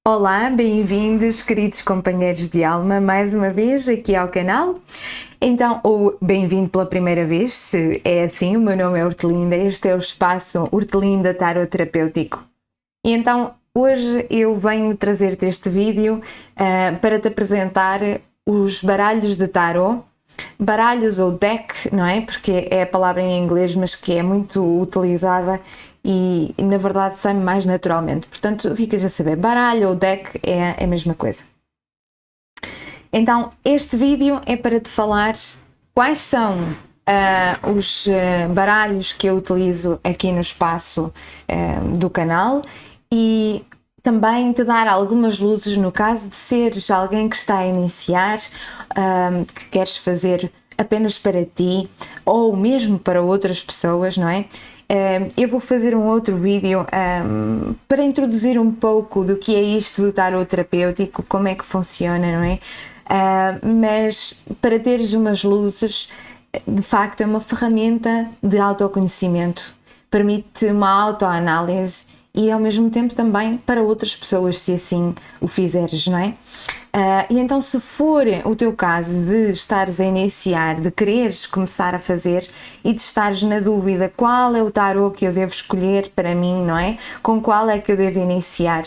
Olá, bem-vindos, queridos companheiros de alma, mais uma vez aqui ao canal. Então, ou bem-vindo pela primeira vez, se é assim, o meu nome é Hortelinda, este é o espaço Hortelinda Tarot Terapêutico. E então, hoje eu venho trazer-te este vídeo para te apresentar os baralhos de tarot, baralhos ou deck, não é? Porque é a palavra em inglês, mas que é muito utilizada e na verdade sai mais naturalmente. Portanto, ficas a saber, baralho ou deck é a mesma coisa. Então, este vídeo é para te falar quais são os baralhos que eu utilizo aqui no espaço do canal e também te dar algumas luzes no caso de seres alguém que está a iniciar, que queres fazer apenas para ti ou mesmo para outras pessoas, não é? Eu vou fazer um outro vídeo para introduzir um pouco do que é isto do tarot terapêutico, como é que funciona, não é? Mas para teres umas luzes, de facto é uma ferramenta de autoconhecimento, permite uma autoanálise e ao mesmo tempo também para outras pessoas, se assim o fizeres, não é? E então, se for o teu caso de estares a iniciar, de quereres começar a fazer e de estares na dúvida qual é o tarot que eu devo escolher para mim, não é? Com qual é que eu devo iniciar?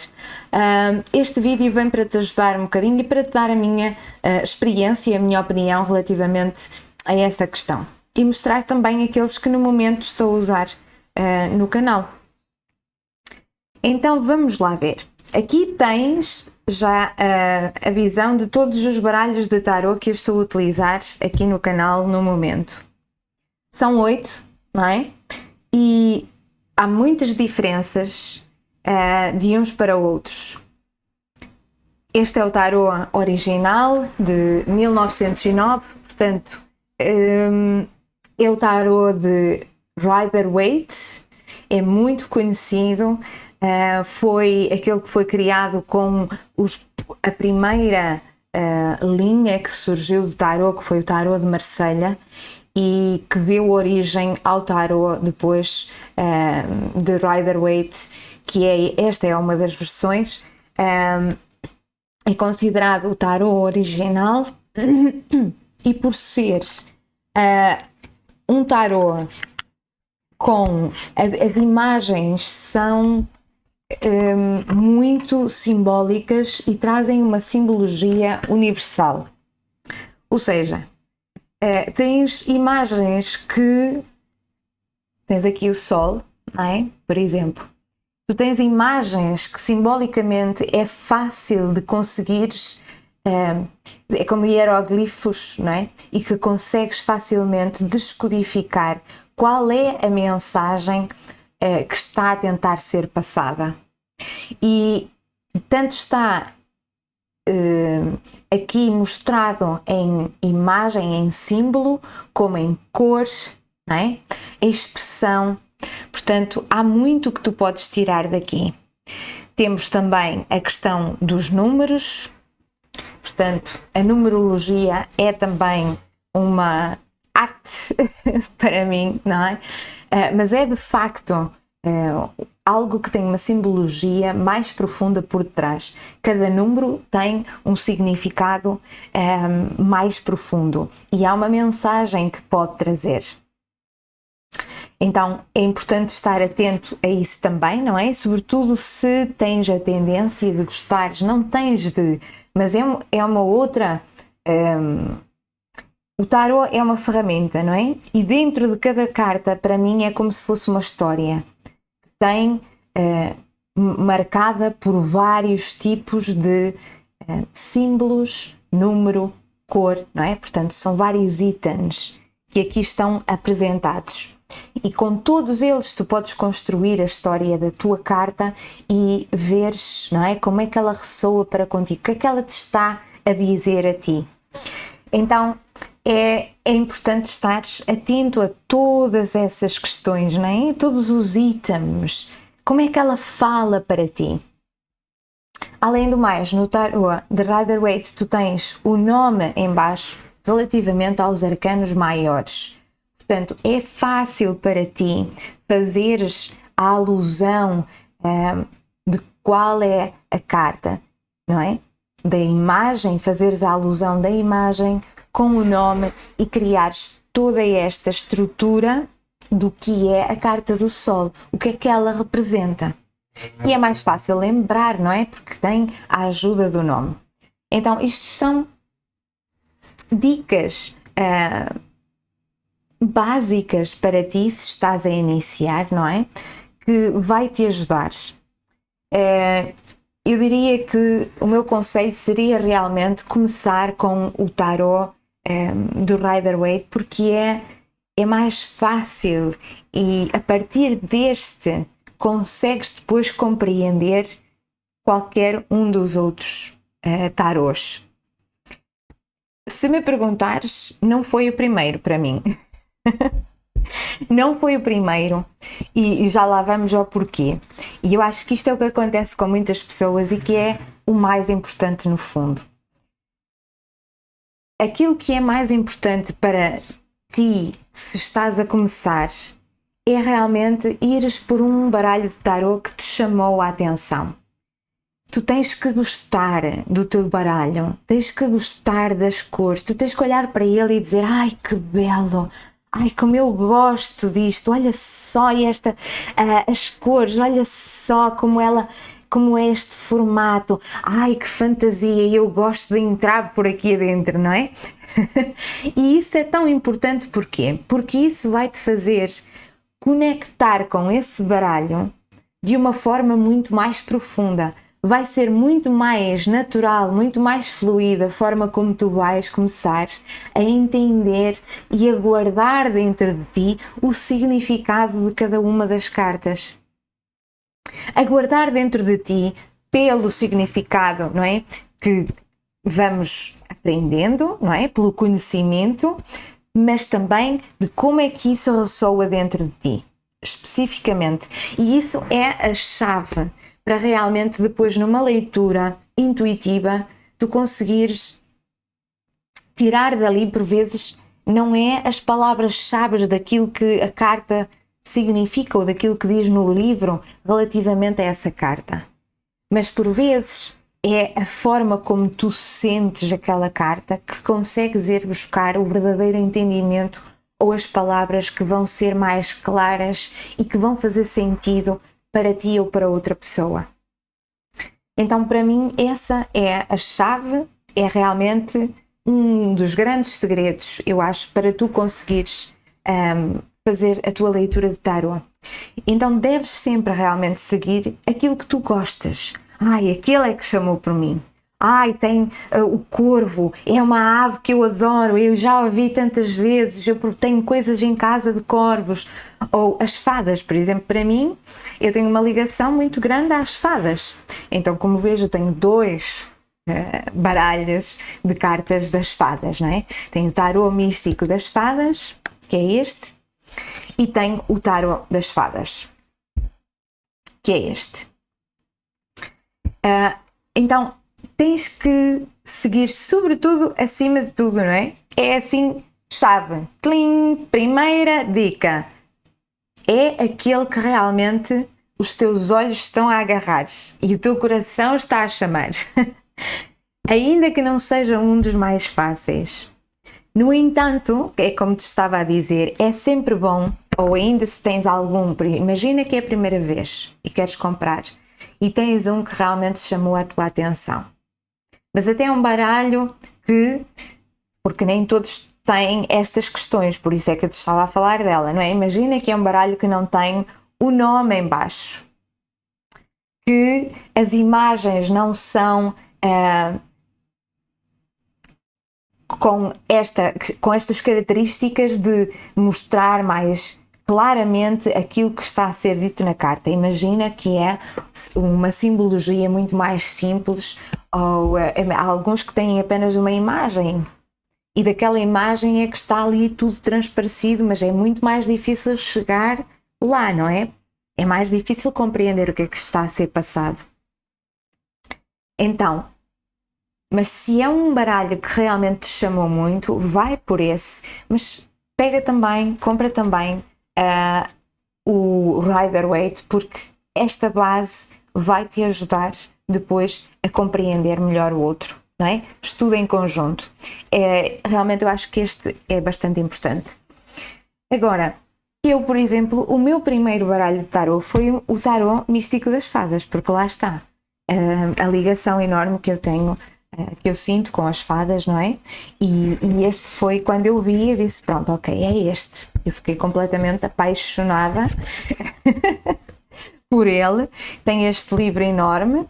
Este vídeo vem para te ajudar um bocadinho e para te dar a minha experiência e a minha opinião relativamente a esta questão. E mostrar também aqueles que no momento estou a usar no canal. Então vamos lá ver. Aqui tens já a visão de todos os baralhos de tarot que eu estou a utilizar aqui no canal no momento. São 8, não é? E há muitas diferenças de uns para outros. Este é o tarot original de 1909, portanto é o tarot de Rider-Waite, é muito conhecido. Foi aquele que foi criado com a primeira linha que surgiu de tarot, que foi o tarot de Marselha e que deu origem ao tarot depois de Rider-Waite, que esta é uma das versões, é considerado o tarot original e por ser um tarot com as imagens são muito simbólicas e trazem uma simbologia universal. Ou seja, tens imagens que tens aqui o sol, não é? Por exemplo, tu tens imagens que simbolicamente é fácil de conseguires, é como hieroglifos, não é? E que consegues facilmente descodificar qual é a mensagem que está a tentar ser passada. E tanto está aqui mostrado em imagem, em símbolo, como em cor, não é? Em expressão. Portanto, há muito que tu podes tirar daqui. Temos também a questão dos números. Portanto, a numerologia é também uma arte para mim, não é? Mas é de facto algo que tem uma simbologia mais profunda por detrás. Cada número tem um significado mais profundo e há uma mensagem que pode trazer. Então é importante estar atento a isso também, não é? Sobretudo se tens a tendência de gostares, não tens de, mas é uma outra. O tarot é uma ferramenta, não é? E dentro de cada carta, para mim, é como se fosse uma história que tem marcada por vários tipos de símbolos, número, cor, não é? Portanto, são vários itens que aqui estão apresentados. E com todos eles tu podes construir a história da tua carta e veres, não é? Como é que ela ressoa para contigo, o que é que ela te está a dizer a ti. Então, é importante estares atento a todas essas questões, não é? Todos os itens, como é que ela fala para ti. Além do mais, no tarot de Rider-Waite tu tens o nome em baixo relativamente aos arcanos maiores. Portanto, é fácil para ti fazeres a alusão de qual é a carta. não é? Da imagem, fazeres a alusão da imagem com o nome e criares toda esta estrutura do que é a carta do Sol, o que é que ela representa. E é mais fácil lembrar, não é? Porque tem a ajuda do nome. Então, isto são dicas básicas para ti, se estás a iniciar, não é? Que vai te ajudar. Eu diria que o meu conselho seria realmente começar com o tarot do Rider-Waite, porque é mais fácil e a partir deste consegues depois compreender qualquer um dos outros tarôs. Se me perguntares, não foi o primeiro para mim. Não foi o primeiro e já lá vamos ao porquê. E eu acho que isto é o que acontece com muitas pessoas e que é o mais importante no fundo. Aquilo que é mais importante para ti, se estás a começar, é realmente ires por um baralho de tarot que te chamou a atenção. Tu tens que gostar do teu baralho, tens que gostar das cores, tu tens que olhar para ele e dizer: ai, que belo! Ai, como eu gosto disto, olha só as cores, olha só como é este formato, ai que fantasia, eu gosto de entrar por aqui adentro, não é? E isso é tão importante porquê? Porque isso vai te fazer conectar com esse baralho de uma forma muito mais profunda. Vai ser muito mais natural, muito mais fluida a forma como tu vais começar a entender e a guardar dentro de ti o significado de cada uma das cartas. A guardar dentro de ti pelo significado, não é? Que vamos aprendendo, não é? Pelo conhecimento, mas também de como é que isso ressoa dentro de ti, especificamente. E isso é a chave para realmente depois numa leitura intuitiva tu conseguires tirar dali, por vezes, não é as palavras-chave daquilo que a carta significa ou daquilo que diz no livro relativamente a essa carta, mas por vezes é a forma como tu sentes aquela carta que consegues ir buscar o verdadeiro entendimento ou as palavras que vão ser mais claras e que vão fazer sentido para ti ou para outra pessoa. Então, para mim, essa é a chave, é realmente um dos grandes segredos, eu acho, para tu conseguires fazer a tua leitura de tarot. Então, deves sempre realmente seguir aquilo que tu gostas. Ai, aquele é que chamou por mim. Ai, tem o corvo, é uma ave que eu adoro, eu já a vi tantas vezes, eu tenho coisas em casa de corvos. Ou as fadas, por exemplo, para mim, eu tenho uma ligação muito grande às fadas. Então, como vejo, eu tenho dois baralhos de cartas das fadas, não é? Tenho o tarot místico das fadas, que é este, e tenho o tarot das fadas, que é este. Então, tens que seguir, sobretudo, acima de tudo, não é? É assim, chave, tlim, primeira dica. É aquele que realmente os teus olhos estão a agarrar e o teu coração está a chamar. Ainda que não seja um dos mais fáceis. No entanto, é como te estava a dizer, é sempre bom, ou ainda se tens algum, imagina que é a primeira vez e queres comprar e tens um que realmente chamou a tua atenção. Mas até é um baralho que, porque nem todos têm estas questões, por isso é que eu te estava a falar dela, não é? Imagina que é um baralho que não tem o nome em baixo, que as imagens não são com estas características de mostrar mais claramente aquilo que está a ser dito na carta. Imagina que é uma simbologia muito mais simples, ou há alguns que têm apenas uma imagem e daquela imagem é que está ali tudo transparecido, mas é muito mais difícil chegar lá, não é? É mais difícil compreender o que é que está a ser passado. Então, mas se é um baralho que realmente te chamou muito, vai por esse, mas pega também, compra também o Rider-Waite, porque esta base vai te ajudar depois a compreender melhor o outro, não é? Estudo em conjunto. Realmente eu acho que este é bastante importante. Agora, eu, por exemplo, o meu primeiro baralho de tarot foi o tarot místico das fadas, porque lá está a ligação enorme que eu tenho, que eu sinto com as fadas, não é? E este foi quando eu vi e disse, pronto, ok, é este. Eu fiquei completamente apaixonada por ele. Tem este livro enorme.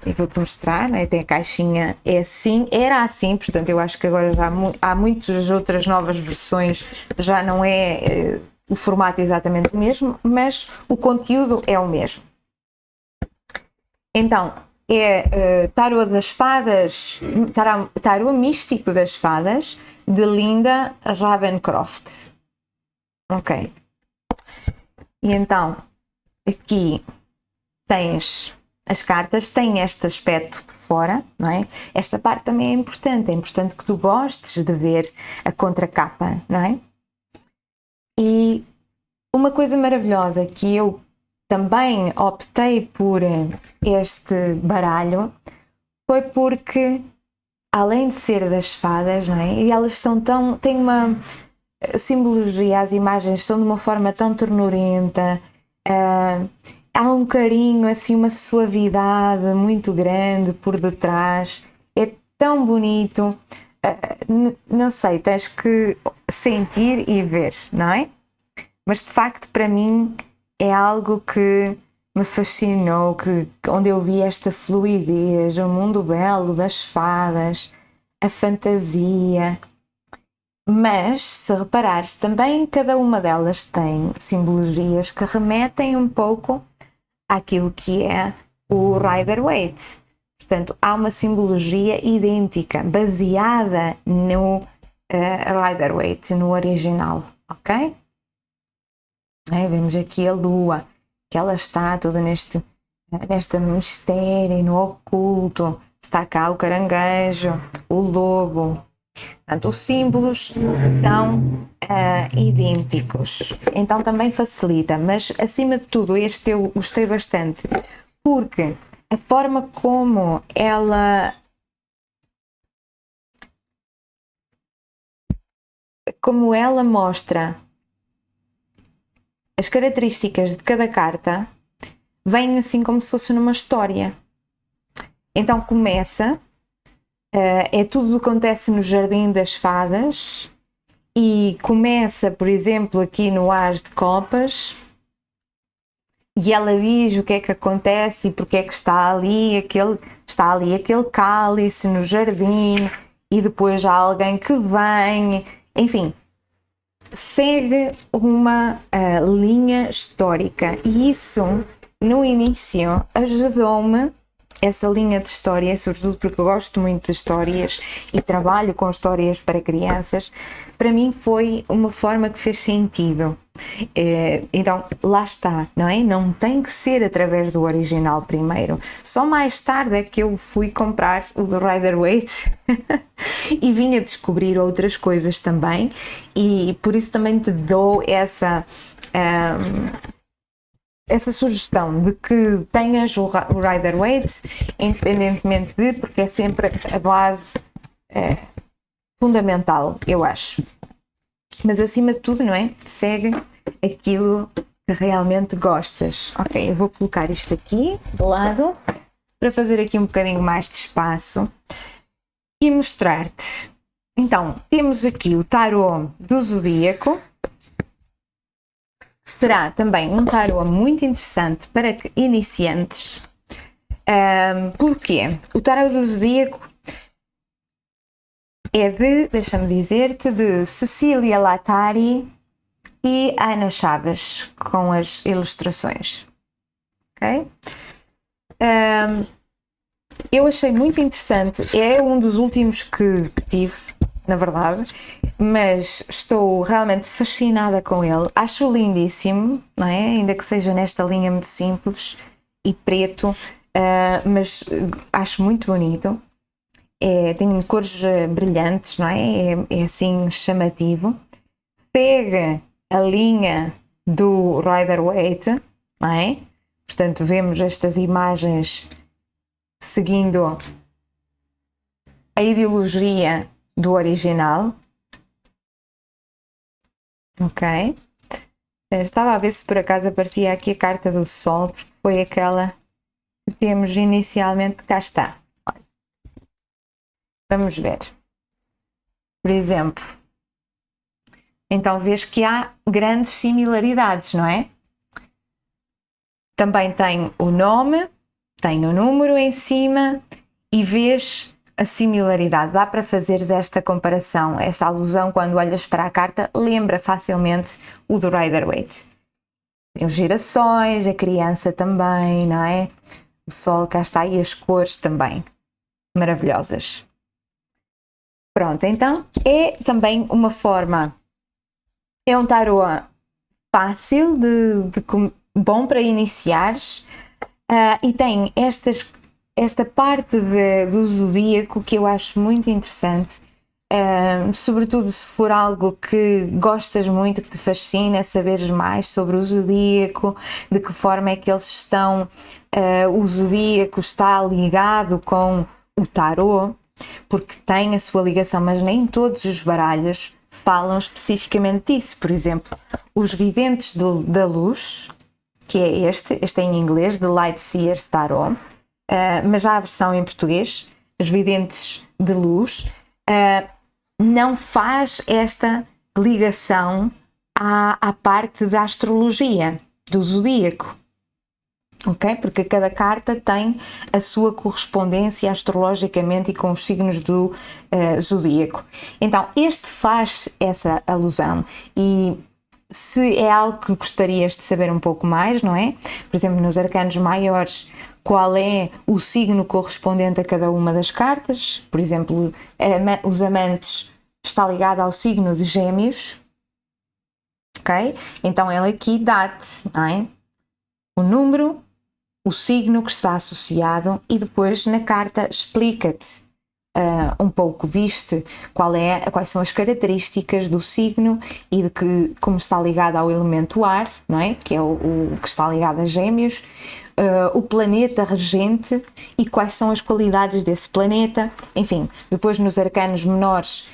Eu vou-te mostrar, né? Tem a caixinha, é assim, era assim, portanto eu acho que agora já há muitas outras novas versões, já não é o formato exatamente o mesmo, mas o conteúdo é o mesmo. Então, Tarot das Fadas, Tarot Místico das Fadas, de Linda Ravenscroft. Ok. E então, aqui tens as cartas, têm este aspecto por fora, não é? Esta parte também é importante que tu gostes de ver a contracapa, não é? E uma coisa maravilhosa que eu também optei por este baralho foi porque, além de ser das fadas, não é? E elas têm uma simbologia, as imagens são de uma forma tão ternurenta, há um carinho, assim, uma suavidade muito grande por detrás, é tão bonito, não sei, tens que sentir e ver, não é? Mas de facto para mim é algo que me fascinou, onde eu vi esta fluidez, o mundo belo das fadas, a fantasia. Mas, se reparares, também cada uma delas tem simbologias que remetem um pouco àquilo que é o Rider-Waite. Portanto, há uma simbologia idêntica, baseada no Rider-Waite, no original, ok? Vemos aqui a lua, que ela está toda neste mistério, no oculto. Está cá o caranguejo, o lobo. Portanto, os símbolos são idênticos, então também facilita, mas acima de tudo este eu gostei bastante, porque a forma como ela mostra as características de cada carta, vem assim como se fosse numa história. Então começa... tudo o que acontece no Jardim das Fadas e começa, por exemplo, aqui no As de Copas e ela diz o que é que acontece e porque é que está ali aquele cálice no jardim e depois há alguém que vem, enfim, segue uma linha histórica e isso no início ajudou-me. Essa linha de história, sobretudo porque eu gosto muito de histórias e trabalho com histórias para crianças, para mim foi uma forma que fez sentido. Então, lá está, não é? Não tem que ser através do original primeiro. Só mais tarde é que eu fui comprar o do Rider-Waite e vim a descobrir outras coisas também e por isso também te dou essa sugestão de que tenhas o Rider-Waite, independentemente porque é sempre a base fundamental, eu acho. Mas acima de tudo, não é? Segue aquilo que realmente gostas. Ok, eu vou colocar isto aqui de lado para fazer aqui um bocadinho mais de espaço e mostrar-te. Então, temos aqui o tarot do Zodíaco. Será também um tarot muito interessante para iniciantes. Porquê? O tarot do Zodíaco é deixa-me dizer-te, de Cecília Lattari e Ana Chaves, com as ilustrações. Ok? Eu achei muito interessante, é um dos últimos que tive, na verdade, mas estou realmente fascinada com ele, acho lindíssimo, não é? Ainda que seja nesta linha muito simples e preto, mas acho muito bonito, tem cores brilhantes, não é? É assim chamativo, pega a linha do Rider-Waite, não é? Portanto, vemos estas imagens seguindo a ideologia do original. Ok. Estava a ver se por acaso aparecia aqui a carta do Sol, porque foi aquela que temos inicialmente. Cá está. Vamos ver. Por exemplo, então vês que há grandes similaridades, não é? Também tem o nome, tem o número em cima e vês a similaridade. Dá para fazeres esta comparação, esta alusão quando olhas para a carta, lembra facilmente o do Rider-Waite. Os girassóis, a criança também, não é? O sol, cá está, e as cores também, maravilhosas. Pronto, então é também uma forma, é um tarô fácil, bom para iniciares, e tem esta parte do zodíaco que eu acho muito interessante, sobretudo se for algo que gostas muito, que te fascina, saberes mais sobre o zodíaco, de que forma é que eles estão, o zodíaco está ligado com o tarô, porque tem a sua ligação, mas nem todos os baralhos falam especificamente disso. Por exemplo, os videntes da luz, que é este é em inglês, The Light Seers Tarot, mas já há a versão em português, os videntes de luz, não faz esta ligação à parte da astrologia, do zodíaco. Ok? Porque cada carta tem a sua correspondência astrologicamente e com os signos do zodíaco. Então, este faz essa alusão e se é algo que gostarias de saber um pouco mais, não é? Por exemplo, nos arcanos maiores, qual é o signo correspondente a cada uma das cartas? Por exemplo, os amantes está ligado ao signo de Gêmeos, ok? Então ele aqui dá-te, não é? O número, o signo que está associado e depois na carta explica-te um pouco disto, quais são as características do signo e de como está ligado ao elemento ar, não é? Que é o que está ligado a Gêmeos, o planeta regente e quais são as qualidades desse planeta. Enfim, depois nos arcanos menores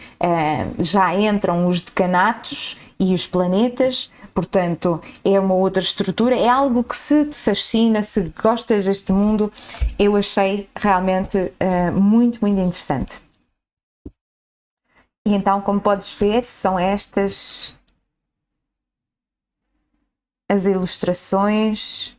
já entram os decanatos e os planetas. Portanto, é uma outra estrutura, é algo que se te fascina, se gostas deste mundo, eu achei realmente muito, muito interessante. E então, como podes ver, são estas as ilustrações.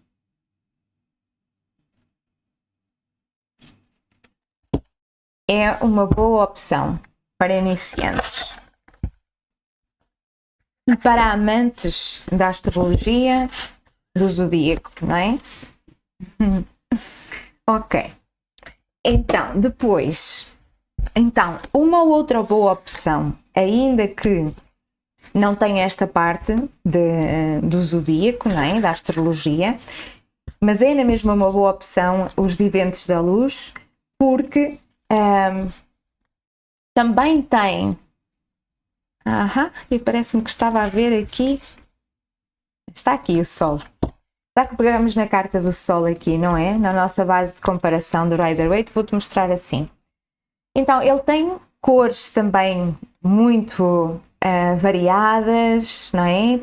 É uma boa opção para iniciantes. E para amantes da astrologia, do zodíaco, não é? Ok. Então, depois, uma outra boa opção, ainda que não tenha esta parte do zodíaco, não é? Da astrologia, mas é na mesma uma boa opção os videntes da luz, porque também tem. E parece-me que estava a ver aqui. Está aqui o Sol. Já que pegamos na carta do Sol aqui, não é? Na nossa base de comparação do Rider-Waite, vou-te mostrar assim. Então, ele tem cores também muito variadas, não é?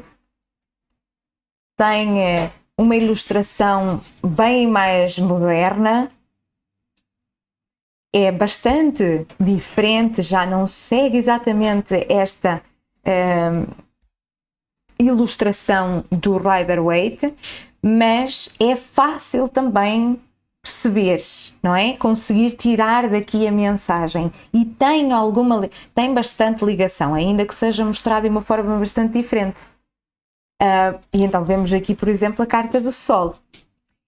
Tem uma ilustração bem mais moderna. É bastante diferente, já não segue exatamente esta ilustração do Rider-Waite, mas é fácil também perceber, não é? Conseguir tirar daqui a mensagem e tem bastante ligação, ainda que seja mostrado de uma forma bastante diferente. E então vemos aqui, por exemplo, a carta do Sol.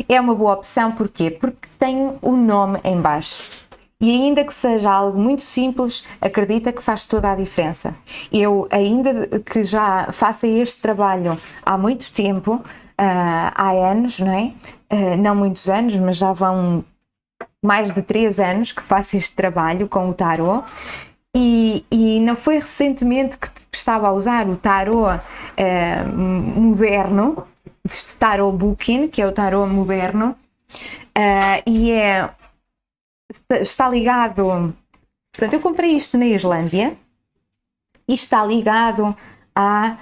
É uma boa opção, porquê? Porque tem o nome em baixo. E ainda que seja algo muito simples, acredita que faz toda a diferença. Eu, ainda que já faça este trabalho há muito tempo, há anos, não é? Não muitos anos, mas já vão mais de 3 anos que faço este trabalho com o tarô. E não foi recentemente que estava a usar o tarô moderno, deste tarot booking, que é o tarot moderno, e está ligado. Portanto, eu comprei isto na Islândia e está ligado à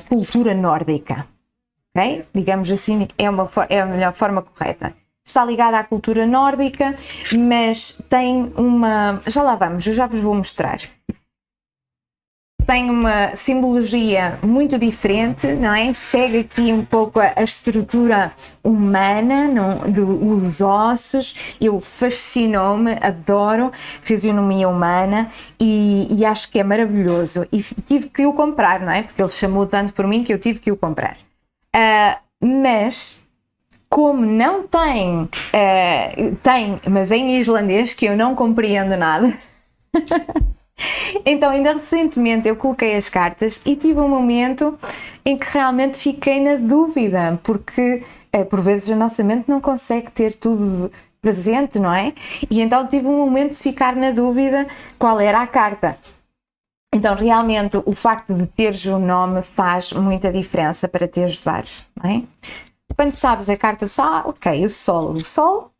cultura nórdica, ok? Digamos assim, é a melhor forma correta. Está ligado à cultura nórdica, mas tem uma. Já lá vamos, eu já vos vou mostrar. Tem uma simbologia muito diferente, não é? Segue aqui um pouco a estrutura humana, dos ossos. Eu fascinou-me, adoro fisionomia humana e acho que é maravilhoso. E tive que o comprar, não é? Porque ele chamou tanto por mim que eu tive que o comprar. Mas como não tem, mas em islandês, que eu não compreendo nada. Então, ainda recentemente eu coloquei as cartas e tive um momento em que realmente fiquei na dúvida, porque por vezes a nossa mente não consegue ter tudo presente, não é? E então tive um momento de ficar na dúvida qual era a carta. Então, realmente, o facto de teres o nome faz muita diferença para te ajudar, não é? Quando sabes a carta só, ok, o Sol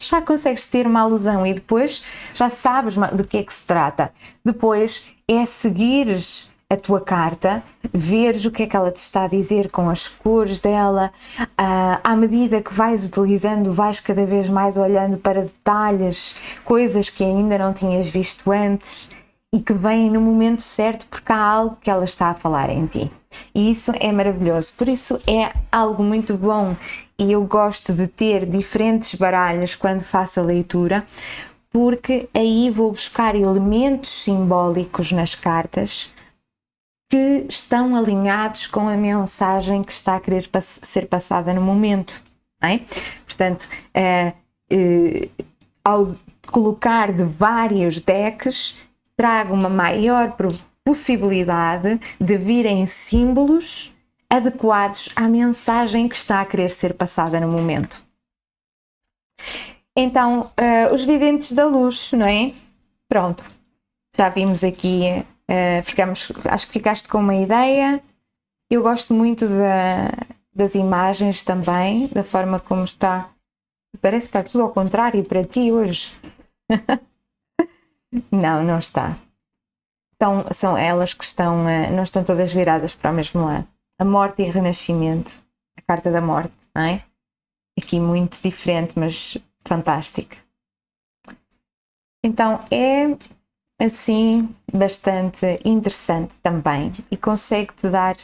já consegues ter uma alusão e depois já sabes do que é que se trata. Depois é seguires a tua carta, veres o que é que ela te está a dizer com as cores dela, à medida que vais utilizando, vais cada vez mais olhando para detalhes, coisas que ainda não tinhas visto antes e que vêm no momento certo porque há algo que ela está a falar em ti. E isso é maravilhoso, por isso é algo muito bom e eu gosto de ter diferentes baralhos quando faço a leitura, porque aí vou buscar elementos simbólicos nas cartas que estão alinhados com a mensagem que está a querer ser passada no momento, não é? Portanto, ao colocar de vários decks, trago uma maior possibilidade de virem símbolos adequados à mensagem que está a querer ser passada no momento. Então, os videntes da luz, não é? Pronto, já vimos aqui, acho que ficaste com uma ideia. Eu gosto muito das imagens também, da forma como está. Parece que está tudo ao contrário para ti hoje. Não está. São elas que estão, não estão todas viradas para o mesmo lado. A morte e renascimento, a carta da morte, não é? Aqui muito diferente, mas fantástica. Então é assim bastante interessante também e consegue-te dar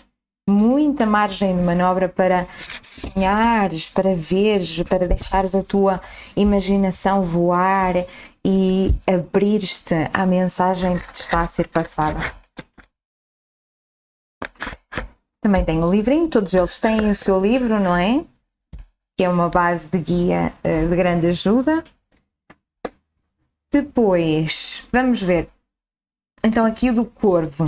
muita margem de manobra para sonhares, para veres, para deixares a tua imaginação voar e abrir-te à mensagem que te está a ser passada. Também tem o livrinho, todos eles têm o seu livro, não é? Que é uma base de guia de grande ajuda. Depois, vamos ver. Então aqui o do corvo.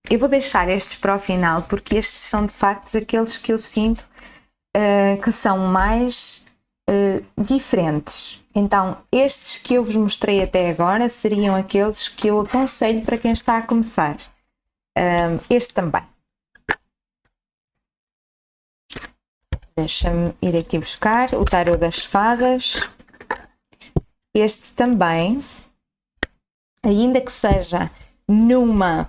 Eu vou deixar estes para o final, porque estes são de facto aqueles que eu sinto que são mais diferentes. Então, estes que eu vos mostrei até agora seriam aqueles que eu aconselho para quem está a começar. Este também. Deixa-me ir aqui buscar o tarot das fadas. Este também, ainda que seja numa...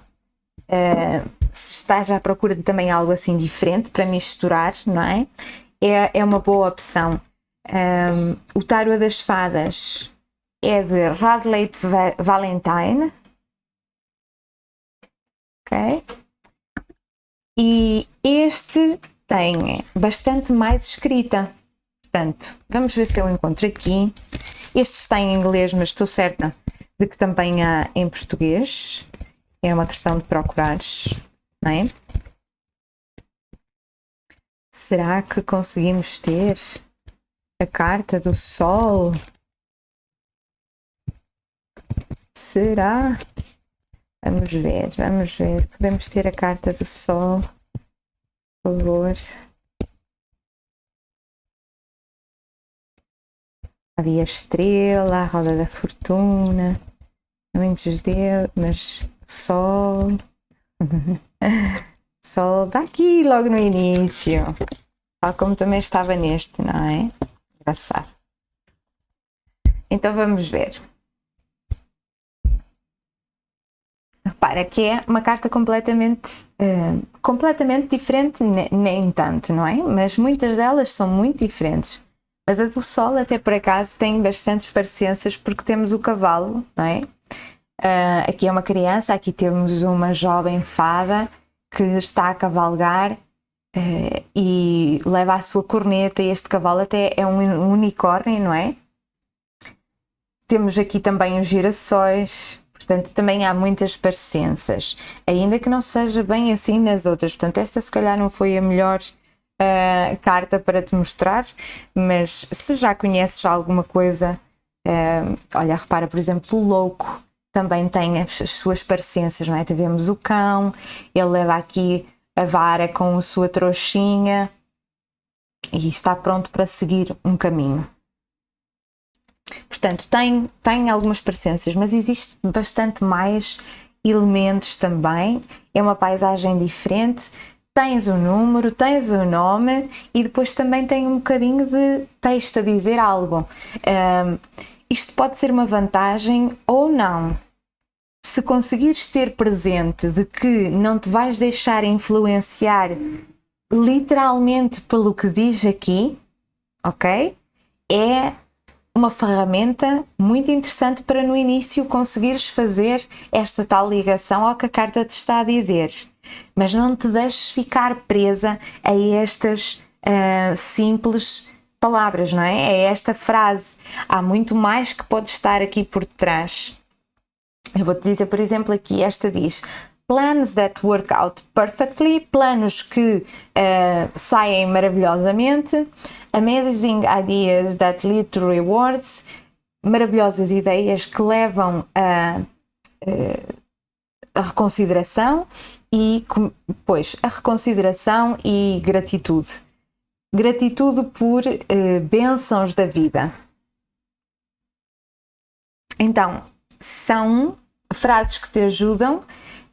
se estás à procura de também algo assim diferente para misturar, não é? É uma boa opção. O tarot das fadas é de Radley Valentine. Ok? E este tem bastante mais escrita. Portanto, vamos ver se eu encontro aqui. Este está em inglês, mas estou certa de que também há em português. É uma questão de procurares, não é? Será que conseguimos ter a carta do Sol? Será? Vamos ver, vamos ver. Podemos ter a carta do Sol, por favor. Havia a estrela, a roda da fortuna, muitos deles, mas Sol. Sol está aqui logo no início. tal como também estava neste, não é? Engraçado. Então vamos ver. Repara que é uma carta completamente diferente, nem tanto, não é? Mas muitas delas são muito diferentes. Mas a do Sol, até por acaso, tem bastantes parecenças porque temos o cavalo, não é? Aqui é uma criança, aqui temos uma jovem fada que está a cavalgar e leva a sua corneta, e este cavalo até é um unicórnio, não é? Temos aqui também os girassóis, portanto também há muitas parecenças, ainda que não seja bem assim nas outras. Portanto, esta se calhar não foi a melhor carta para te mostrar, mas se já conheces alguma coisa, olha, repara, por exemplo, o louco também tem as suas parecenças, não é? Tivemos o cão, ele leva aqui a vara com a sua trouxinha e está pronto para seguir um caminho. Portanto, tem algumas parecenças, mas existe bastante mais elementos também. É uma paisagem diferente. Tens o número, tens o nome e depois também tem um bocadinho de texto a dizer algo. Isto pode ser uma vantagem ou não. Se conseguires ter presente de que não te vais deixar influenciar literalmente pelo que diz aqui, ok? É uma ferramenta muito interessante para no início conseguires fazer esta tal ligação ao que a carta te está a dizer. Mas não te deixes ficar presa a estas simples palavras, não é? É esta frase. Há muito mais que pode estar aqui por detrás. Eu vou-te dizer, por exemplo, aqui esta diz: plans that work out perfectly, planos que saem maravilhosamente, amazing ideas that lead to rewards, maravilhosas ideias que levam a reconsideração e depois a reconsideração e gratitude. Gratitude por bênçãos da vida. Então, são frases que te ajudam,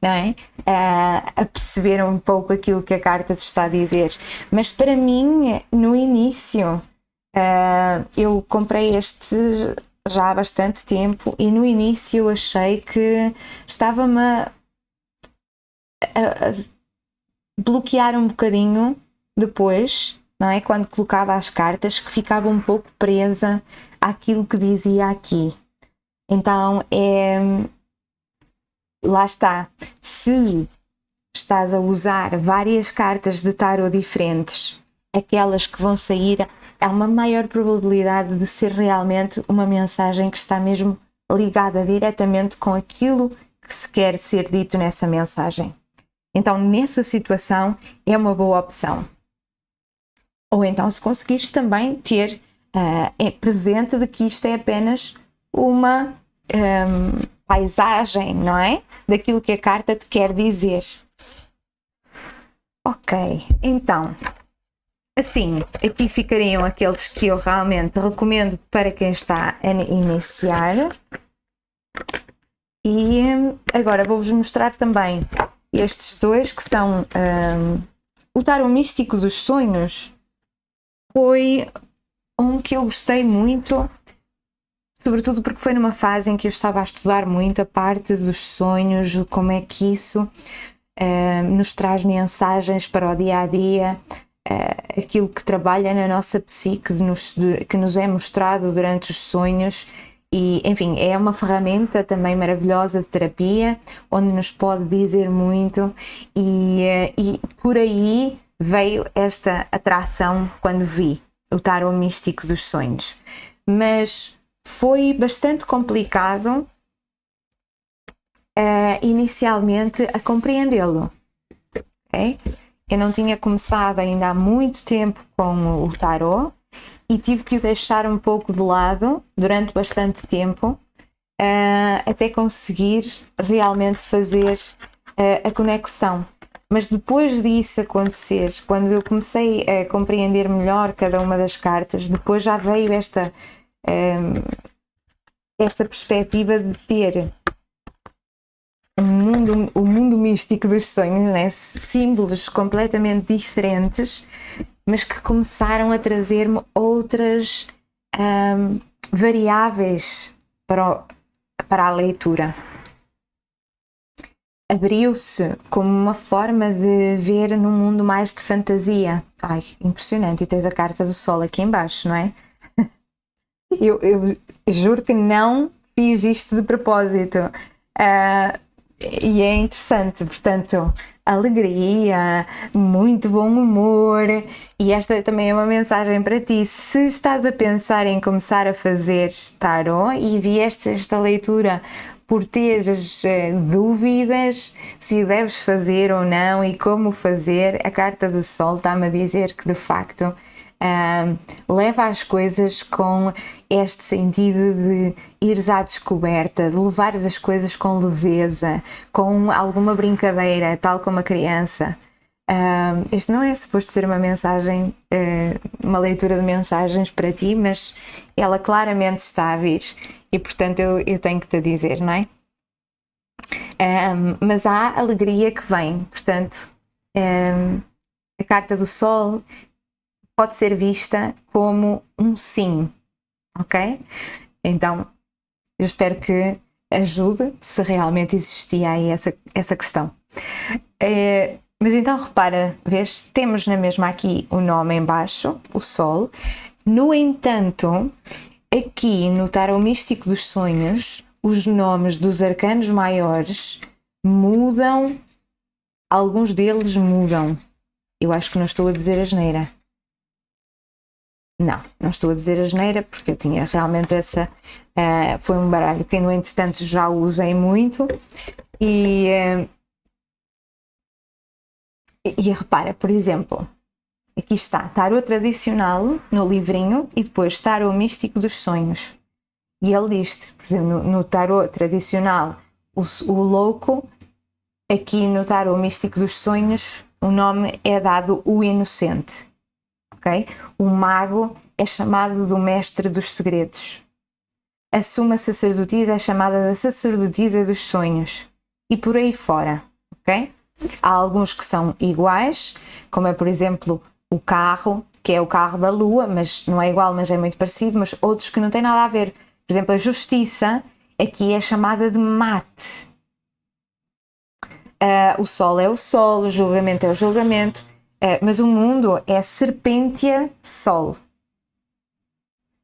não é? A perceber um pouco aquilo que a carta te está a dizer. Mas para mim, no início, eu comprei este já há bastante tempo e no início eu achei que estava-me a bloquear um bocadinho depois, não é? Quando colocava as cartas, que ficava um pouco presa àquilo que dizia aqui. Então, lá está. Se estás a usar várias cartas de tarot diferentes, aquelas que vão sair, há uma maior probabilidade de ser realmente uma mensagem que está mesmo ligada diretamente com aquilo que se quer ser dito nessa mensagem. Então, nessa situação, é uma boa opção. Ou então, se conseguires também ter presente de que isto é apenas uma paisagem, não é? Daquilo que a carta te quer dizer. Ok, então, assim, aqui ficariam aqueles que eu realmente recomendo para quem está a iniciar. E agora vou-vos mostrar também estes dois que são o tarot místico dos sonhos. Foi um que eu gostei muito, sobretudo porque foi numa fase em que eu estava a estudar muito a parte dos sonhos, como é que isso nos traz mensagens para o dia a dia, aquilo que trabalha na nossa psique, que nos é mostrado durante os sonhos. E, enfim, é uma ferramenta também maravilhosa de terapia, onde nos pode dizer muito, e por aí veio esta atração quando vi o tarot místico dos sonhos. Mas foi bastante complicado inicialmente a compreendê-lo. Okay? Eu não tinha começado ainda há muito tempo com o tarot e tive que o deixar um pouco de lado durante bastante tempo até conseguir realmente fazer a conexão. Mas depois disso acontecer, quando eu comecei a compreender melhor cada uma das cartas, depois já veio esta perspectiva de ter um mundo o mundo místico dos sonhos, né? Símbolos completamente diferentes, mas que começaram a trazer-me outras variáveis para a leitura. Abriu-se como uma forma de ver num mundo mais de fantasia. Ai, impressionante. E tens a carta do Sol aqui em baixo, não é? Eu juro que não fiz isto de propósito. E é interessante, portanto, alegria, muito bom humor. E esta também é uma mensagem para ti. Se estás a pensar em começar a fazer tarot e vieste esta leitura por teres dúvidas se o deves fazer ou não e como fazer, a carta do Sol está-me a dizer que de facto leva as coisas com este sentido de ires à descoberta, de levares as coisas com leveza, com alguma brincadeira, tal como a criança. Isto não é suposto ser uma mensagem, uma leitura de mensagens para ti, mas ela claramente está a vir e portanto eu tenho que te dizer, não é? Mas há alegria que vem, portanto a carta do Sol pode ser vista como um sim, ok? Então, eu espero que ajude se realmente existia aí essa questão. Mas então repara, vês, temos na mesma aqui o nome em baixo, o Sol. No entanto, aqui no Tarot Místico dos Sonhos, os nomes dos arcanos maiores mudam, alguns deles mudam. Eu acho que não estou a dizer asneira. Não estou a dizer asneira porque eu tinha realmente essa... foi um baralho que no entretanto já usei muito e repara, por exemplo, aqui está Tarot Tradicional no livrinho e depois Tarot Místico dos Sonhos. E ele diz, por exemplo, no Tarot Tradicional o louco, aqui no Tarot Místico dos Sonhos o nome é dado o Inocente. Okay? O mago é chamado do mestre dos segredos. A suma sacerdotisa é chamada da sacerdotisa dos sonhos. E por aí fora. Okay? Há alguns que são iguais, como é, por exemplo, o carro, que é o carro da lua, mas não é igual, mas é muito parecido, mas outros que não têm nada a ver. Por exemplo, a justiça aqui é chamada de mate. O sol é o sol, o julgamento é o julgamento. Mas o mundo é Serpentia Sol.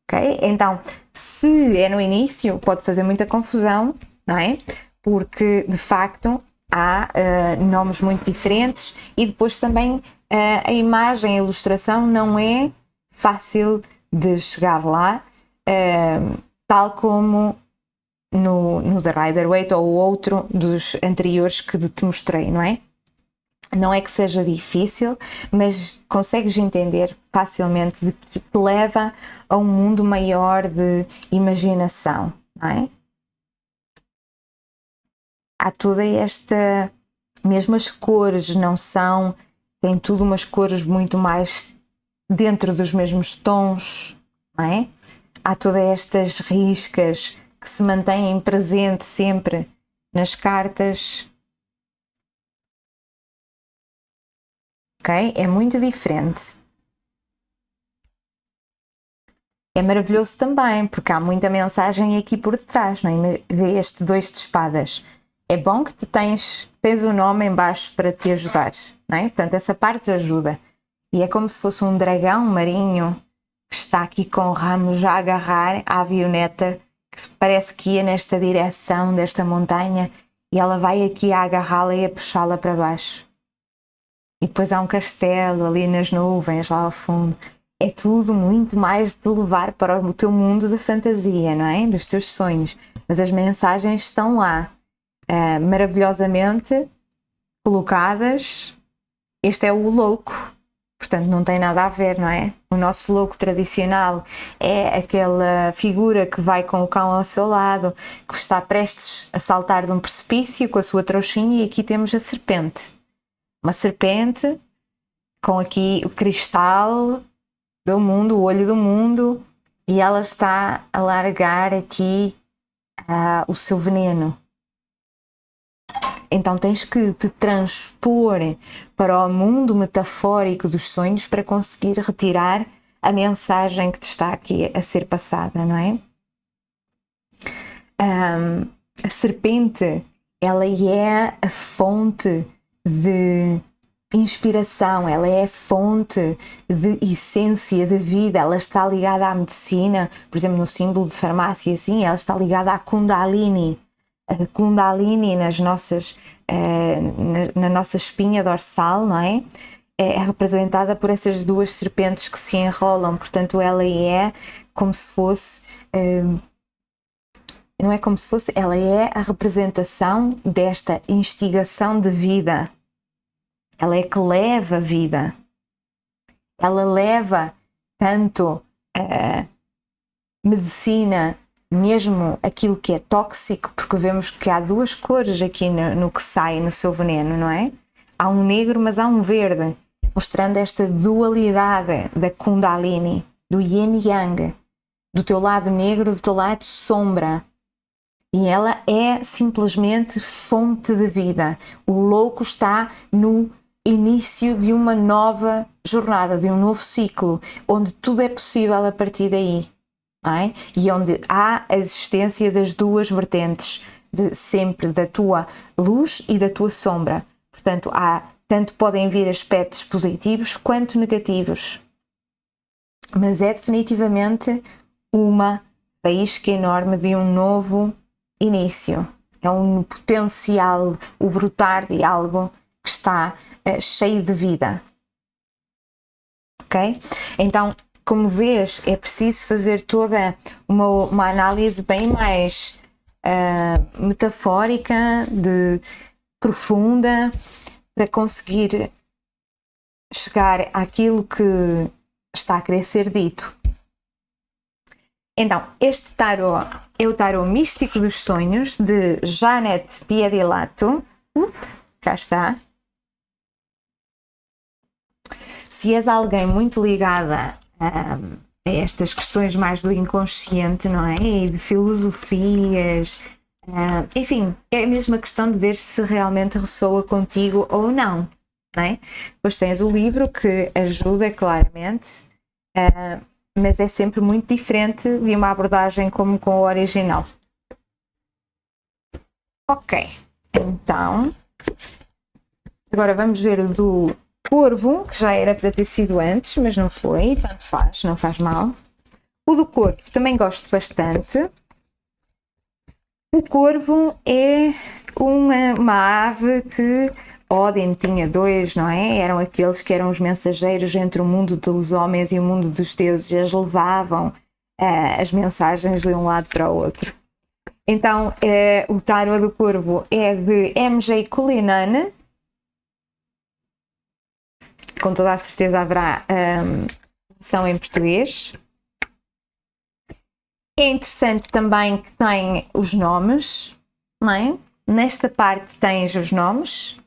Okay? Então, se é no início, pode fazer muita confusão, não é? Porque, de facto, há nomes muito diferentes e depois também a imagem, a ilustração não é fácil de chegar lá, tal como no The Rider-Waite ou outro dos anteriores que te mostrei, não é? Não é que seja difícil, mas consegues entender facilmente de que te leva a um mundo maior de imaginação, não é? Há toda esta... Mesmo as cores não são... Tem tudo umas cores muito mais dentro dos mesmos tons, não é? Há todas estas riscas que se mantêm presente sempre nas cartas. Ok? É muito diferente. É maravilhoso também, porque há muita mensagem aqui por detrás, não é? Vê este 2 de espadas. É bom que tens o nome em baixo para te ajudar, não é? Portanto, essa parte ajuda. E é como se fosse um dragão marinho que está aqui com ramos a agarrar a avioneta, que parece que ia nesta direção desta montanha, e ela vai aqui a agarrá-la e a puxá-la para baixo. E depois há um castelo ali nas nuvens, lá ao fundo. É tudo muito mais de levar para o teu mundo de fantasia, não é? Dos teus sonhos. Mas as mensagens estão lá, maravilhosamente colocadas. Este é o louco, portanto não tem nada a ver, não é? O nosso louco tradicional é aquela figura que vai com o cão ao seu lado, que está prestes a saltar de um precipício com a sua trouxinha, e aqui temos a serpente. Uma serpente com aqui o cristal do mundo, o olho do mundo, e ela está a largar aqui o seu veneno. Então tens que te transpor para o mundo metafórico dos sonhos para conseguir retirar a mensagem que te está aqui a ser passada, não é? A serpente, ela é a fonte de inspiração, ela é a fonte de essência de vida, ela está ligada à medicina, por exemplo, no símbolo de farmácia, assim, ela está ligada à Kundalini. A Kundalini na nossa espinha dorsal, não é? É representada por essas duas serpentes que se enrolam, portanto ela é como se fosse, não é como se fosse, ela é a representação desta instigação de vida. Ela é que leva a vida. Ela leva tanto a medicina, mesmo aquilo que é tóxico, porque vemos que há duas cores aqui no que sai no seu veneno, não é? Há um negro, mas há um verde, mostrando esta dualidade da Kundalini, do Yin e Yang, do teu lado negro, do teu lado sombra. E ela é simplesmente fonte de vida. O louco está no início de uma nova jornada, de um novo ciclo, onde tudo é possível a partir daí. Não é? E onde há a existência das duas vertentes, sempre da tua luz e da tua sombra. Portanto, tanto podem vir aspectos positivos quanto negativos. Mas é definitivamente uma faísca enorme de um novo início. É um potencial, o brotar de algo que está cheio de vida. Ok? Então, como vês, é preciso fazer toda uma análise bem mais metafórica, profunda, para conseguir chegar àquilo que está a querer ser dito. Então, este tarot é o tarot místico dos sonhos de Janet Piedilato. Cá está. Se és alguém muito ligada a estas questões mais do inconsciente, não é? E de filosofias, enfim, é a mesma questão de ver se realmente ressoa contigo ou não, não é? Depois tens o livro que ajuda claramente, mas é sempre muito diferente de uma abordagem como com o original. Ok, então, agora vamos ver o do Corvo, que já era para ter sido antes, mas não foi, tanto faz, não faz mal. O do Corvo também gosto bastante. O Corvo é uma ave que Odin tinha dois, não é? Eram aqueles que eram os mensageiros entre o mundo dos homens e o mundo dos deuses. Eles levavam as mensagens de um lado para o outro. Então, o tarot do Corvo é de MJ Cullinan. Com toda a certeza haverá versão em português. É interessante também que tem os nomes, não é? Nesta parte tens os nomes,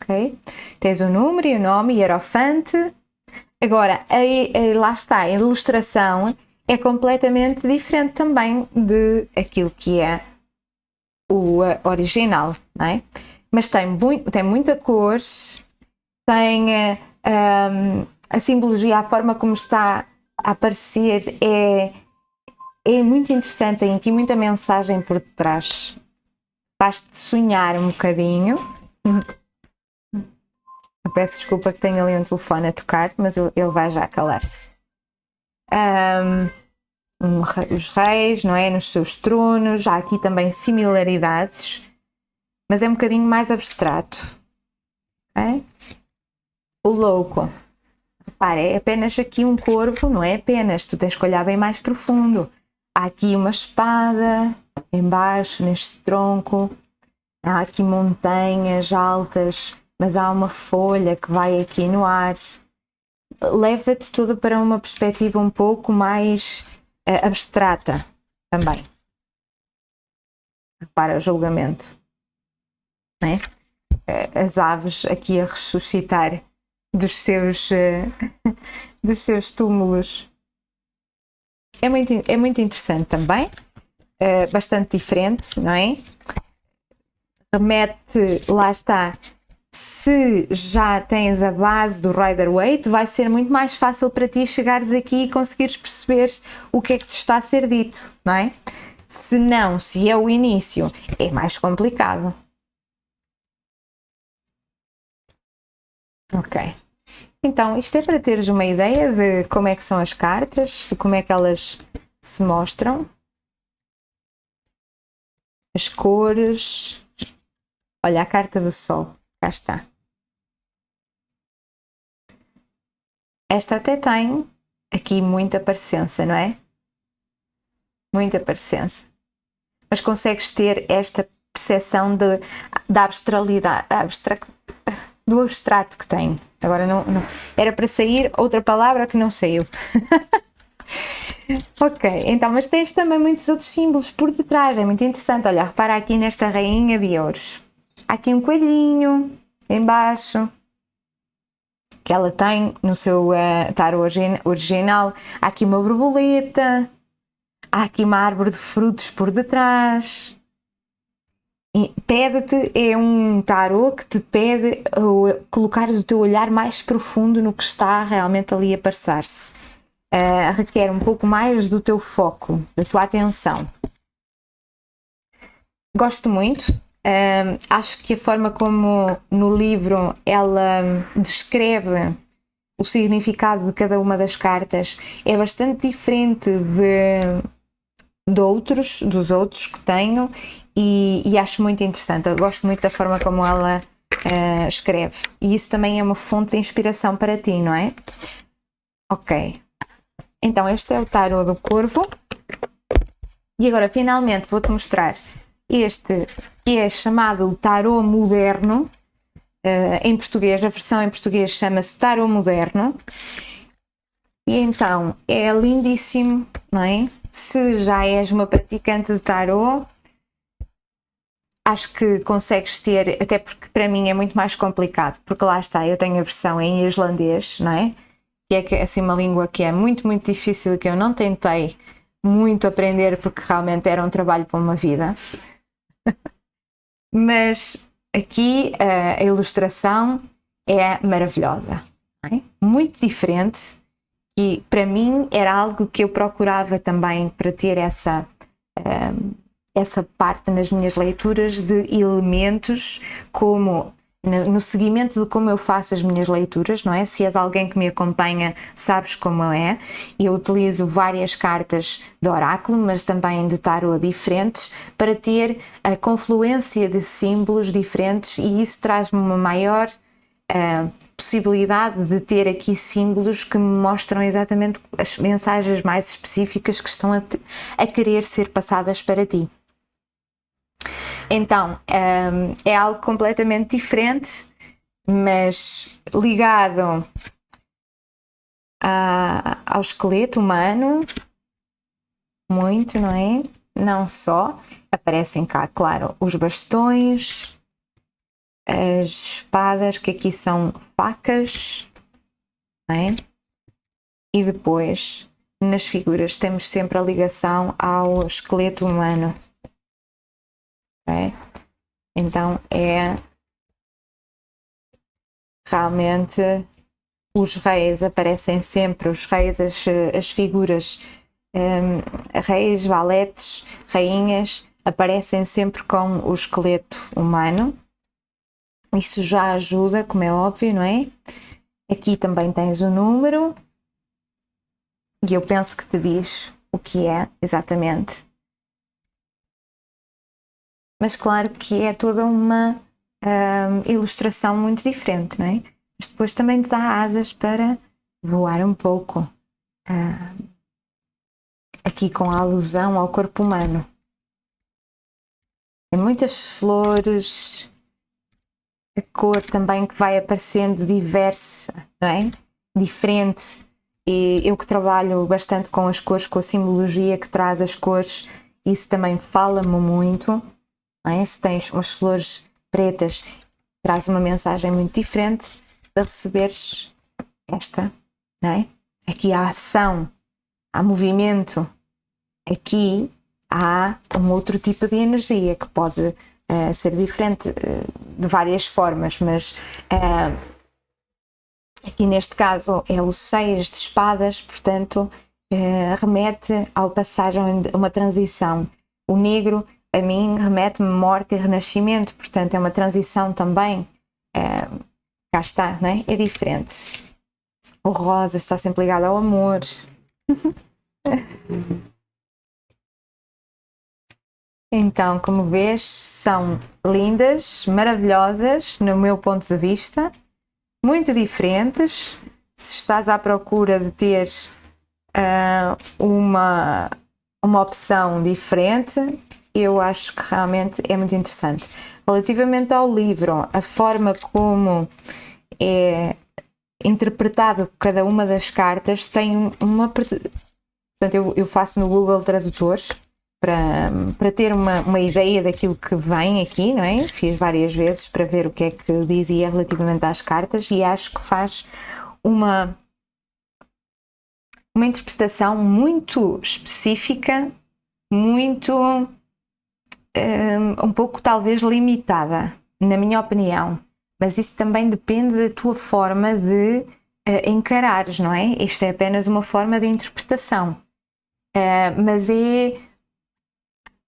ok? Tens o número e o nome, hierofante. Agora, lá está, a ilustração é completamente diferente também de aquilo que é o original, não é? Mas tem muita cor, tem a simbologia, a forma como está a aparecer é muito interessante, tem aqui muita mensagem por detrás. Faz-te sonhar um bocadinho. Eu peço desculpa que tenho ali um telefone a tocar, mas ele vai já calar-se. Os reis, não é? Nos seus tronos, há aqui também similaridades, mas é um bocadinho mais abstrato. Okay? O louco. Repara, é apenas aqui um corvo, não é apenas, tu tens que olhar bem mais profundo. Há aqui uma espada embaixo, neste tronco, há aqui montanhas altas, mas há uma folha que vai aqui no ar. Leva-te tudo para uma perspectiva um pouco mais abstrata também. Repara o julgamento, não é? As aves aqui a ressuscitar dos seus túmulos. É muito interessante também, bastante diferente, não é? remete, lá está, se já tens a base do Rider-Waite, vai ser muito mais fácil para ti chegares aqui e conseguires perceber o que é que te está a ser dito, não é? Se não, se é o início, é mais complicado. Ok. Então, isto é para teres uma ideia de como é que são as cartas, de como é que elas se mostram. As cores. Olha, a carta do Sol. Cá está. Esta até tem aqui muita parecença, não é? Muita parecença. Mas consegues ter esta percepção da abstralidade, do abstrato que tem. Agora não, era para sair outra palavra que não saiu. Ok, então, mas tens também muitos outros símbolos por detrás, é muito interessante. Olha, repara aqui nesta rainha de ouros. Há aqui um coelhinho embaixo que ela tem no seu tarô original. Há aqui uma borboleta, há aqui uma árvore de frutos por detrás. Pede-te, é um tarô que te pede colocares o teu olhar mais profundo no que está realmente ali a passar-se. Requer um pouco mais do teu foco, da tua atenção. Gosto muito. Acho que a forma como no livro ela descreve o significado de cada uma das cartas é bastante diferente dos outros que tenho e acho muito interessante. Eu gosto muito da forma como ela escreve e isso também é uma fonte de inspiração para ti, não é? Ok, então este é o tarô do Corvo e agora finalmente vou-te mostrar este que é chamado o tarô moderno. Em português, a versão em português chama-se tarô moderno. E então é lindíssimo, não é? Se já és uma praticante de tarô, acho que consegues ter, até porque para mim é muito mais complicado, porque lá está, eu tenho a versão em islandês, não é? Que é assim uma língua que é muito, muito difícil, que eu não tentei muito aprender porque realmente era um trabalho para uma vida. Mas aqui a ilustração é maravilhosa, não é? Muito diferente. E para mim era algo que eu procurava também para ter essa parte nas minhas leituras de elementos, como no seguimento de como eu faço as minhas leituras, não é? Se és alguém que me acompanha, sabes como é. Eu utilizo várias cartas de oráculo, mas também de tarô diferentes, para ter a confluência de símbolos diferentes e isso traz-me uma maior possibilidade de ter aqui símbolos que me mostram exatamente as mensagens mais específicas que estão a querer ser passadas para ti. Então, é algo completamente diferente, mas ligado ao esqueleto humano, muito, não é? Não só, aparecem cá, claro, os bastões, as espadas, que aqui são facas, não é? E depois, nas figuras, temos sempre a ligação ao esqueleto humano. Okay? Então é realmente os reis aparecem sempre, os reis, as figuras, reis, valetes, rainhas, aparecem sempre com o esqueleto humano. Isso já ajuda, como é óbvio, não é? Aqui também tens o número e eu penso que te diz o que é exatamente. Mas claro que é toda uma ilustração muito diferente, não é? Mas depois também te dá asas para voar um pouco. Aqui com a alusão ao corpo humano. Tem muitas flores, a cor também que vai aparecendo diversa, não é? Diferente. E eu que trabalho bastante com as cores, com a simbologia que traz as cores, isso também fala-me muito. Não é? Se tens umas flores pretas, traz uma mensagem muito diferente de receberes esta, não é? Aqui há ação, há movimento, aqui há um outro tipo de energia que pode ser diferente de várias formas, mas aqui neste caso é o 6 de espadas, portanto remete ao passagem, a uma transição. O negro a mim remete-me morte e renascimento, portanto é uma transição também, cá está, não é? É diferente. O rosa está sempre ligado ao amor. Então, como vês, são lindas, maravilhosas, no meu ponto de vista, muito diferentes. Se estás à procura de ter uma opção diferente, eu acho que realmente é muito interessante. Relativamente ao livro, a forma como é interpretado cada uma das cartas tem uma... Portanto, eu faço no Google Tradutor para ter uma ideia daquilo que vem aqui, não é? Fiz várias vezes para ver o que é que dizia relativamente às cartas e acho que faz uma interpretação muito específica, muito um pouco talvez limitada, na minha opinião, mas isso também depende da tua forma de encarares, não é? Isto é apenas uma forma de interpretação, mas é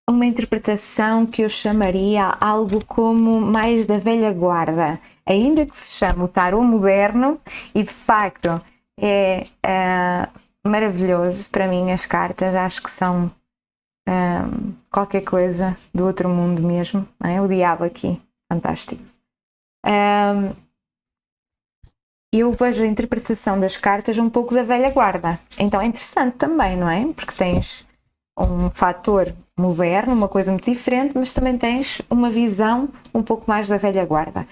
uma interpretação que eu chamaria algo como mais da velha guarda, ainda que se chame o tarot moderno, e de facto é maravilhoso para mim. As cartas acho que são qualquer coisa do outro mundo mesmo, não é? O diabo aqui, fantástico. Eu vejo a interpretação das cartas um pouco da velha guarda, então é interessante também, não é? Porque tens um fator moderno, uma coisa muito diferente, mas também tens uma visão um pouco mais da velha guarda.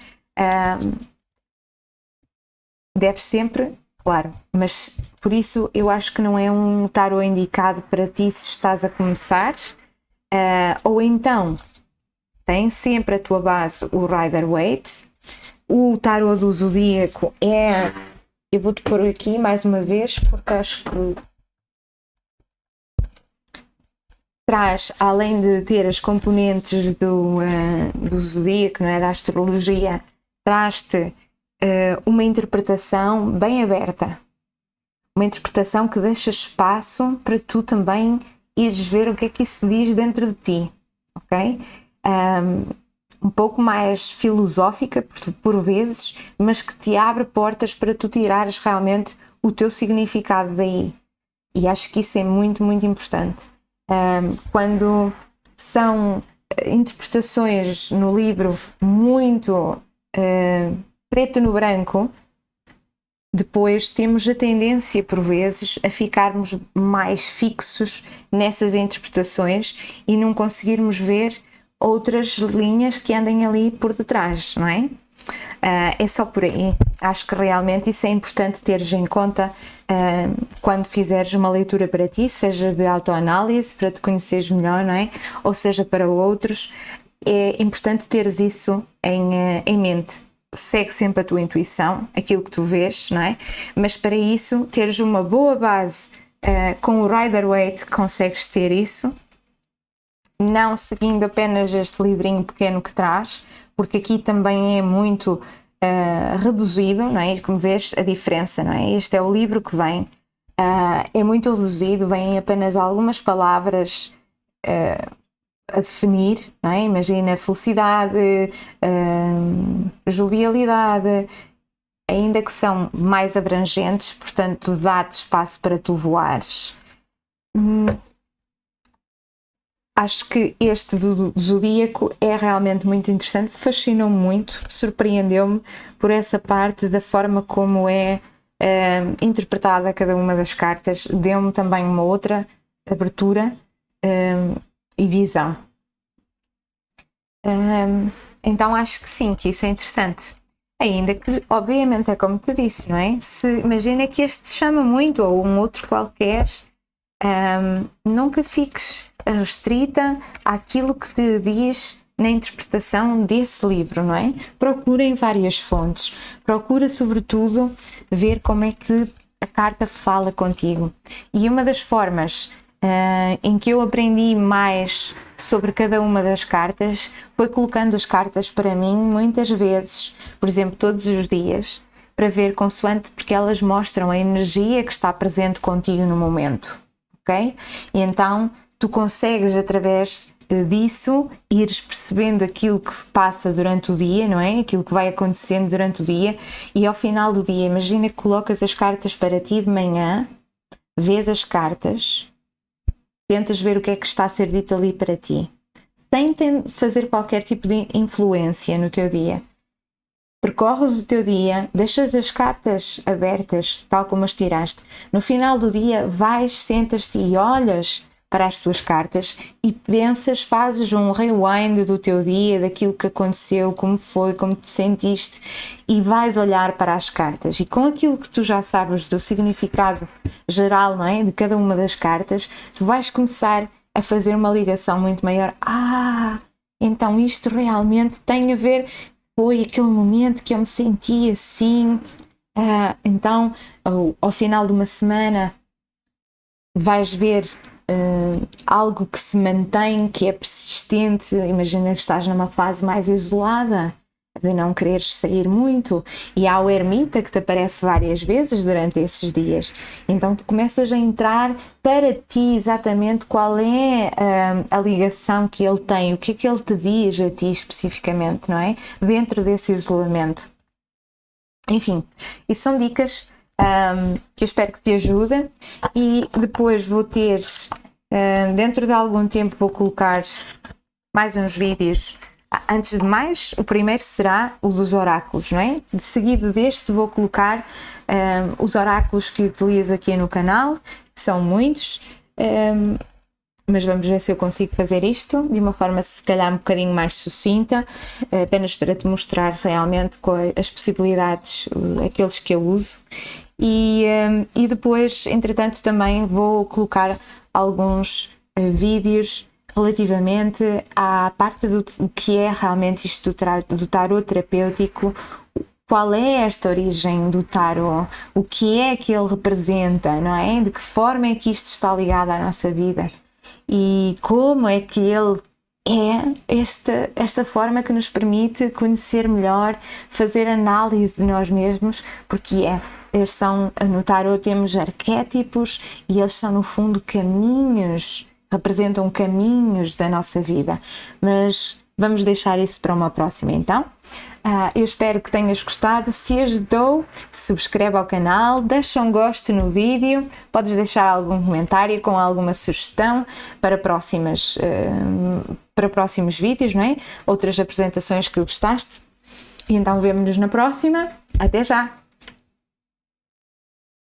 Deves sempre, claro, mas por isso eu acho que não é um tarot indicado para ti se estás a começar, ou então tem sempre a tua base o Rider-Waite. O tarot do zodíaco eu vou-te pôr aqui mais uma vez porque acho que traz, além de ter as componentes do zodíaco, não é, da astrologia, traz-te uma interpretação bem aberta, uma interpretação que deixa espaço para tu também ires ver o que é que isso diz dentro de ti, ok? Um pouco mais filosófica por vezes, mas que te abre portas para tu tirares realmente o teu significado daí, e acho que isso é muito, muito importante. Quando são interpretações no livro muito preto no branco, depois temos a tendência por vezes a ficarmos mais fixos nessas interpretações e não conseguirmos ver outras linhas que andem ali por detrás, não é? É só por aí. Acho que realmente isso é importante teres em conta quando fizeres uma leitura para ti, seja de autoanálise, para te conheceres melhor, não é? Ou seja para outros. É importante teres isso em mente. Segue sempre a tua intuição, aquilo que tu vês, não é? Mas para isso, teres uma boa base com o Rider-Waite, consegues ter isso, não seguindo apenas este livrinho pequeno que traz, porque aqui também é muito reduzido, não é? Como vês a diferença, não é? Este é o livro que vem, é muito reduzido, vem apenas algumas palavras a definir, não é? Imagina felicidade, jovialidade, ainda que são mais abrangentes, portanto dá-te espaço para tu voares. Acho que este do zodíaco é realmente muito interessante, fascinou-me muito, surpreendeu-me por essa parte da forma como é interpretada cada uma das cartas, deu-me também uma outra abertura e visão. Então acho que sim, que isso é interessante. Ainda que, obviamente, é como te disse, não é? Se imagina que este te chama muito, ou um outro qualquer, nunca fiques restrita àquilo que te diz na interpretação desse livro, não é? Procura em várias fontes, procura sobretudo ver como é que a carta fala contigo. E uma das formas em que eu aprendi mais sobre cada uma das cartas foi colocando as cartas para mim muitas vezes, por exemplo, todos os dias, para ver consoante, porque elas mostram a energia que está presente contigo no momento, ok? E então tu consegues, através disso, ires percebendo aquilo que se passa durante o dia, não é? Aquilo que vai acontecendo durante o dia, e ao final do dia, imagina que colocas as cartas para ti de manhã, vês as cartas, tentas ver o que é que está a ser dito ali para ti, sem fazer qualquer tipo de influência no teu dia. Percorres o teu dia, deixas as cartas abertas, tal como as tiraste. No final do dia, vais, sentas-te e olhas para as tuas cartas e pensas, fazes um rewind do teu dia, daquilo que aconteceu, como foi, como te sentiste, e vais olhar para as cartas. E com aquilo que tu já sabes do significado geral, não é? De cada uma das cartas, tu vais começar a fazer uma ligação muito maior. Então isto realmente tem a ver, foi aquele momento que eu me senti assim. Então, ao final de uma semana, vais ver algo que se mantém, que é persistente. Imagina que estás numa fase mais isolada, de não quereres sair muito, e há o ermita que te aparece várias vezes durante esses dias. Então tu começas a entrar para ti exatamente qual é a ligação que ele tem, o que é que ele te diz a ti especificamente, não é? Dentro desse isolamento. Enfim, isso são dicas que eu espero que te ajudem, e depois vou ter, dentro de algum tempo, vou colocar mais uns vídeos. Antes de mais, o primeiro será o dos oráculos, não é? De seguido deste vou colocar os oráculos que utilizo aqui no canal, são muitos, mas vamos ver se eu consigo fazer isto de uma forma se calhar um bocadinho mais sucinta, apenas para te mostrar realmente as possibilidades, aqueles que eu uso. E depois, entretanto, também vou colocar alguns vídeos relativamente à parte do que é realmente isto do tarot terapêutico. Qual é esta origem do tarot? O que é que ele representa, não é? De que forma é que isto está ligado à nossa vida? E como é que ele é esta forma que nos permite conhecer melhor, fazer análise de nós mesmos, porque eles são, no tarot temos arquétipos e eles são no fundo caminhos, representam caminhos da nossa vida, mas vamos deixar isso para uma próxima então. Eu espero que tenhas gostado. Se ajudou, subscreve ao canal, deixa um gosto no vídeo, podes deixar algum comentário com alguma sugestão para próximos vídeos, não é? Outras apresentações que gostaste. E então vemo-nos na próxima. Até já!